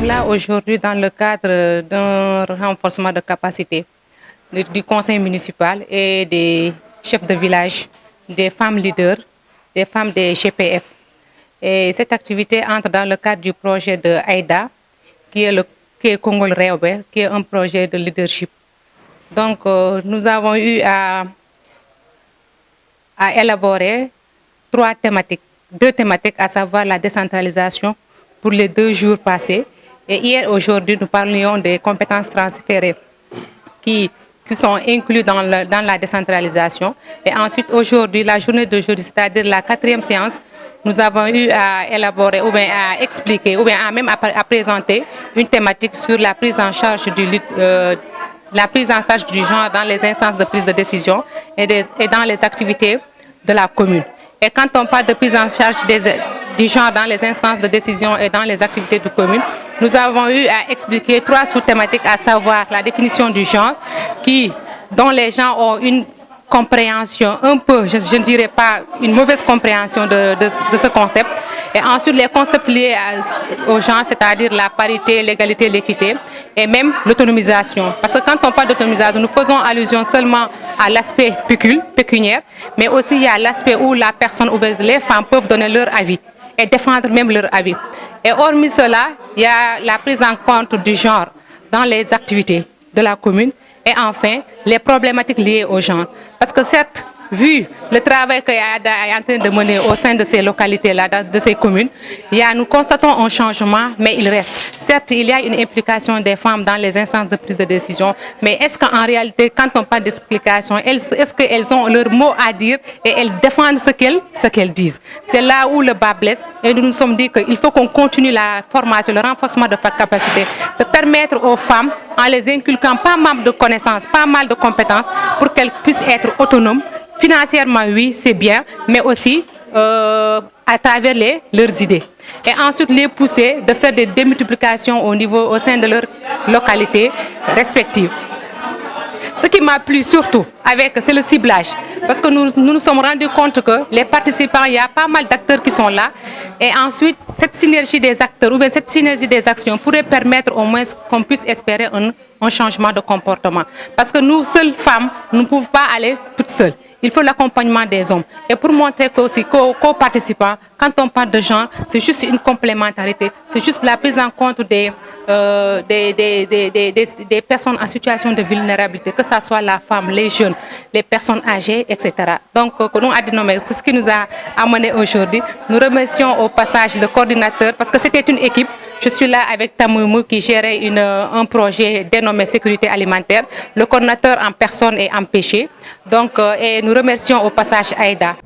Là aujourd'hui dans le cadre d'un renforcement de capacité du conseil municipal et des chefs de village, des femmes leaders, des femmes des GPF. Et cette activité entre dans le cadre du projet de AIDA, qui est Kongol Réobé, qui est un projet de leadership. Donc nous avons eu à élaborer deux thématiques, à savoir la décentralisation pour les 2 jours passés. Et hier, aujourd'hui, nous parlions des compétences transférées qui sont incluses dans la décentralisation. Et ensuite, aujourd'hui, la journée d'aujourd'hui, c'est-à-dire la 4e séance, nous avons eu à élaborer ou bien à expliquer ou bien à présenter une thématique sur la prise en charge du genre dans les instances de prise de décision et dans les activités de la commune. Et quand on parle de prise en charge du genre dans les instances de décision et dans les activités de commune, nous avons eu à expliquer 3 sous-thématiques, à savoir la définition du genre, dont les gens ont une compréhension un peu, je ne dirais pas une mauvaise compréhension de ce concept. Et ensuite, les concepts liés au genre, c'est-à-dire la parité, l'égalité, l'équité, et même l'autonomisation. Parce que quand on parle d'autonomisation, nous faisons allusion seulement à l'aspect pécuniaire, mais aussi il y a l'aspect où la personne ou les femmes peuvent donner leur avis et défendre même leur avis. Et hormis cela, il y a la prise en compte du genre dans les activités de la commune et enfin les problématiques liées au genre. Parce que certes, vu le travail que AIDA est en train de mener au sein de ces localités-là, de ces communes, nous constatons un changement, mais il reste. Certes, il y a une implication des femmes dans les instances de prise de décision, mais est-ce qu'en réalité, quand on parle d'explication, est-ce qu'elles ont leur mot à dire et elles défendent ce qu'elles disent? C'est là où le bas blesse et nous nous sommes dit qu'il faut qu'on continue la formation, le renforcement de sa capacité, de permettre aux femmes, en les inculquant pas mal de connaissances, pas mal de compétences, pour qu'elles puissent être autonomes. Financièrement, oui, c'est bien, mais aussi à travers leurs idées. Et ensuite, les pousser de faire des démultiplications au sein de leur localité respective. Ce qui m'a plu surtout, c'est le ciblage. Parce que nous nous sommes rendus compte que les participants, il y a pas mal d'acteurs qui sont là. Et ensuite, cette synergie des acteurs ou bien cette synergie des actions pourrait permettre au moins qu'on puisse espérer un changement de comportement. Parce que nous, seules femmes, nous ne pouvons pas aller toutes seules. Il faut l'accompagnement des hommes. Et pour montrer qu'aux participants, quand on parle de genre, c'est juste une complémentarité, c'est juste la prise en compte des personnes en situation de vulnérabilité, que ce soit la femme, les jeunes, les personnes âgées, etc. Donc, c'est ce qui nous a amené aujourd'hui. Nous remercions au passage le coordinateur parce que c'était une équipe. Je suis là avec Tamoumou qui gérait un projet dénommé sécurité alimentaire. Le coordinateur en personne est empêché. Donc, et nous remercions au passage AIDA.